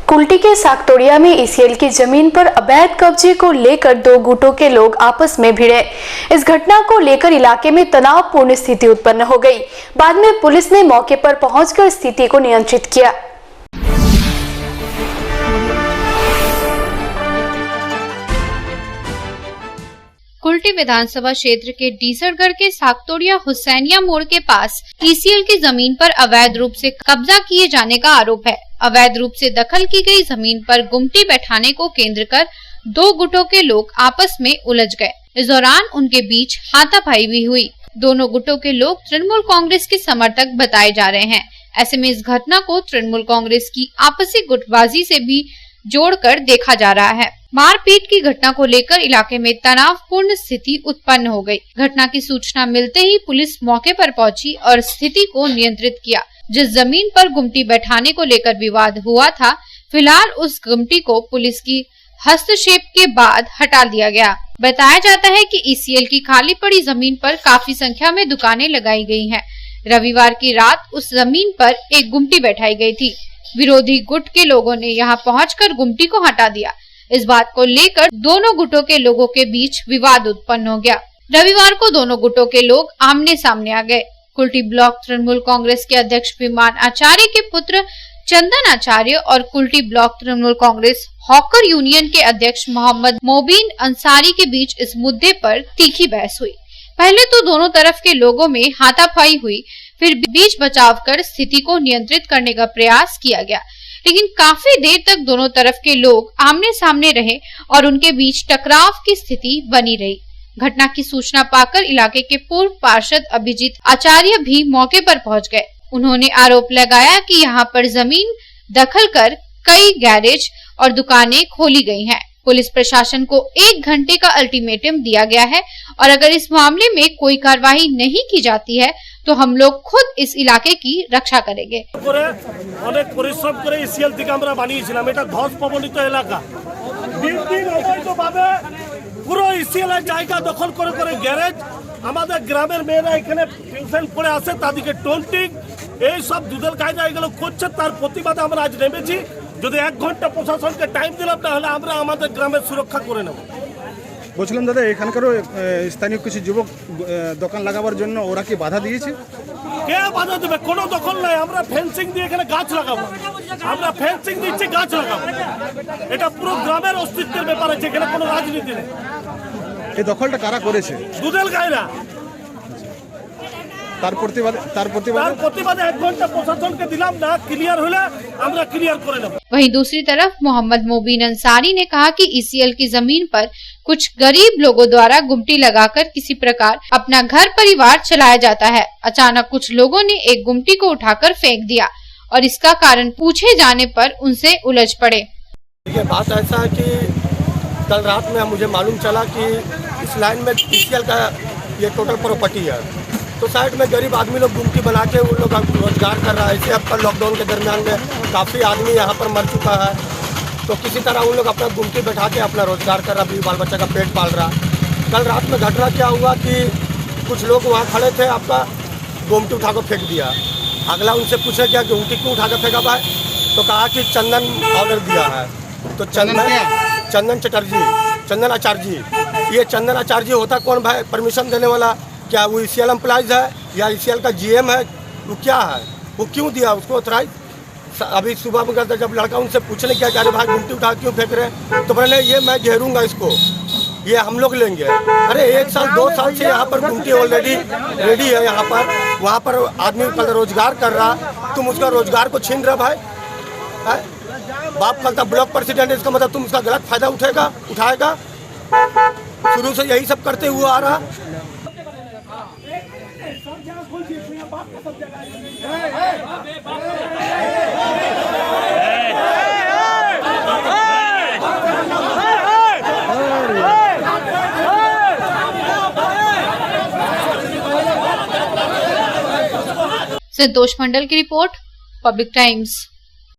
कुल्टी के सागतोड़िया में ईसीएल की जमीन पर अवैध कब्जे को लेकर दो गुटों के लोग आपस में भिड़े। इस घटना को लेकर इलाके में तनावपूर्ण स्थिति उत्पन्न हो गई। बाद में पुलिस ने मौके पर पहुंचकर स्थिति को नियंत्रित किया। कुल्टी विधानसभा क्षेत्र के डीसरगढ़ के सागतोड़िया हुसैनिया मोड़ के पास ईसीएल की जमीन पर अवैध रूप से कब्जा किए जाने का आरोप है। अवैध रूप से दखल की गई जमीन पर गुमटी बैठाने को केंद्र कर दो गुटों के लोग आपस में उलझ गए। इस दौरान उनके बीच हाथापाई भी हुई। दोनों गुटों के लोग तृणमूल कांग्रेस के समर्थक बताए जा रहे हैं। ऐसे में इस घटना को तृणमूल कांग्रेस की आपसी गुटबाजी से भी जोड़कर देखा जा रहा है। मारपीट की घटना को लेकर इलाके में तनावपूर्ण स्थिति उत्पन्न हो गई। घटना की सूचना मिलते ही पुलिस मौके पर पहुंची और स्थिति को नियंत्रित किया। जिस जमीन पर गुमटी बैठाने को लेकर विवाद हुआ था, फिलहाल उस गुमटी को पुलिस की हस्तक्षेप के बाद हटा दिया गया। बताया जाता है कि ईसीएल की खाली पड़ी जमीन पर काफी संख्या में दुकानें लगाई गई हैं। रविवार की रात उस जमीन पर एक गुमटी बैठाई गई थी। विरोधी गुट के लोगों ने यहां पहुंचकर गुमटी को हटा दिया। इस बात को लेकर दोनों गुटों के लोगों के बीच विवाद उत्पन्न हो गया। रविवार को दोनों गुटों के लोग आमने सामने आ गए। कुल्टी ब्लॉक तृणमूल कांग्रेस के अध्यक्ष विमान आचार्य के पुत्र चंदन आचार्य और Kulti block Trinamool Congress hawker union के अध्यक्ष मोहम्मद मोबीन अंसारी के बीच इस मुद्दे पर तीखी बहस हुई। पहले तो दोनों तरफ के लोगों में हाथापाई हुई, फिर बीच बचाव कर स्थिति को नियंत्रित करने का प्रयास किया गया, लेकिन काफी देर तक दोनों तरफ के लोग आमने सामने रहे और उनके बीच टकराव की स्थिति बनी रही। घटना की सूचना पाकर इलाके के पूर्व पार्षद अभिजीत आचार्य भी मौके पर पहुंच गए। उन्होंने आरोप लगाया कि यहां पर जमीन दखल कर कई गैरेज और दुकानें खोली गई हैं। पुलिस प्रशासन को 1 घंटे का अल्टीमेटम दिया गया है और अगर इस मामले में कोई कार्रवाई नहीं की जाती है तो हम लोग खुद इस इलाके की रक्षा करेंगे। অনেক পরিশ্রম করে ইসিএল থেকে আমরা বানিয়েছিলাম। এটা ধস প্রবণিত এলাকা। দিন অবৈধভাবে পুরো ইসিএল এর জায়গা দখল করে করে গ্যারেজ, আমাদের গ্রামের মেয়েরা এখানে টিউশন পড়ে আসে, তাদেরকে টোন্টিং এই সব দুদল কায়দা এগুলো করছে। তার প্রতিবাদে আমরা আজ নেমেছি। যদি 1 ঘন্টা প্রশাসনকে টাইম দিলাম তাহলে আমরা আমাদের গ্রামের সুরক্ষা করে নেব। বলছিলাম দাদা, এখানকারও স্থানীয় কিছু যুবক দোকান লাগাবার জন্য ওরা কি বাধা দিয়েছে? কে বাধা দেবে? কোনো দখল নাই। আমরা ফেন্সিং দিয়ে এখানে গাছ লাগাবো। আমরা ফেন্সিং দিচ্ছি, গাছ লাগাবো। এটা পুরো গ্রামের অস্তিত্বের ব্যাপার আছে, এখানে কোনো রাজনীতি নেই। এই দখলটা কারা করেছে? দুদল গায়রা। তার প্রতিবাদে 1 ঘন্টা প্রশাসনকে দিলাম না, ক্লিয়ার হলে আমরা ক্লিয়ার করে নেব। वहीं दूसरी तरफ मोहम्मद मोबीन अंसारी ने कहा कि ईसीएल की जमीन पर कुछ गरीब लोगों द्वारा गुमटी लगाकर किसी प्रकार अपना घर परिवार चलाया जाता है। अचानक कुछ लोगों ने एक गुमटी को उठाकर फेंक दिया और इसका कारण पूछे जाने पर उनसे उलझ पड़े। ये बात ऐसा है कि कल रात में मुझे मालूम चला कि इस लाइन में ईसीएल का ये टोटल प्रॉपर्टी है, तो साइड में गरीब आदमी लोग गुमटी बना के उन लोग रोजगार कर रहा है। इसे अब कल लॉकडाउन के दरमियान में काफ़ी आदमी यहाँ पर मर चुका है, तो किसी तरह उन लोग अपना गुमटी बैठा के अपना रोजगार कर रहा, अपनी बाल बच्चा का पेट पाल रहा। कल रात में घटना क्या हुआ कि कुछ लोग वहाँ खड़े थे, आपका गुमटी उठा कर फेंक दिया। अगला उनसे पूछा क्या गुमटी क्यों उठा कर फेंका भाई, तो कहा कि चंदन ऑर्डर दिया है। तो चंदन चटर्जी, चंदन आचार्य जी। ये चंदन आचार्य जी होता कौन भाई परमिशन देने वाला? क्या वो ईसीएल एम्प्लॉइज है या ईसीएल का जीएम है? वो क्या है? वो क्यों दिया उसको ऑथराइज? अभी सुबह में गया जब लड़का उनसे पूछने क्या कि अरे भाई गुमटी उठा क्यों फेंक रहे हैं, तो बोले ये मैं घेरूंगा इसको, ये हम लोग लेंगे। अरे 1 साल 2 साल से यहाँ पर गुमटी ऑलरेडी रेडी है, यहाँ पर वहाँ पर आदमी कल रोजगार कर रहा, तुम उसका रोजगार को छीन रहे भाई है? बाप कल तक ब्लॉक प्रेसिडेंट, इसका मतलब तुम उसका गलत फायदा उठाएगा। शुरू से यही सब करते हुए आ रहा। संतोष मंडल की रिपोर्ट, पब्लिक टाइम्स।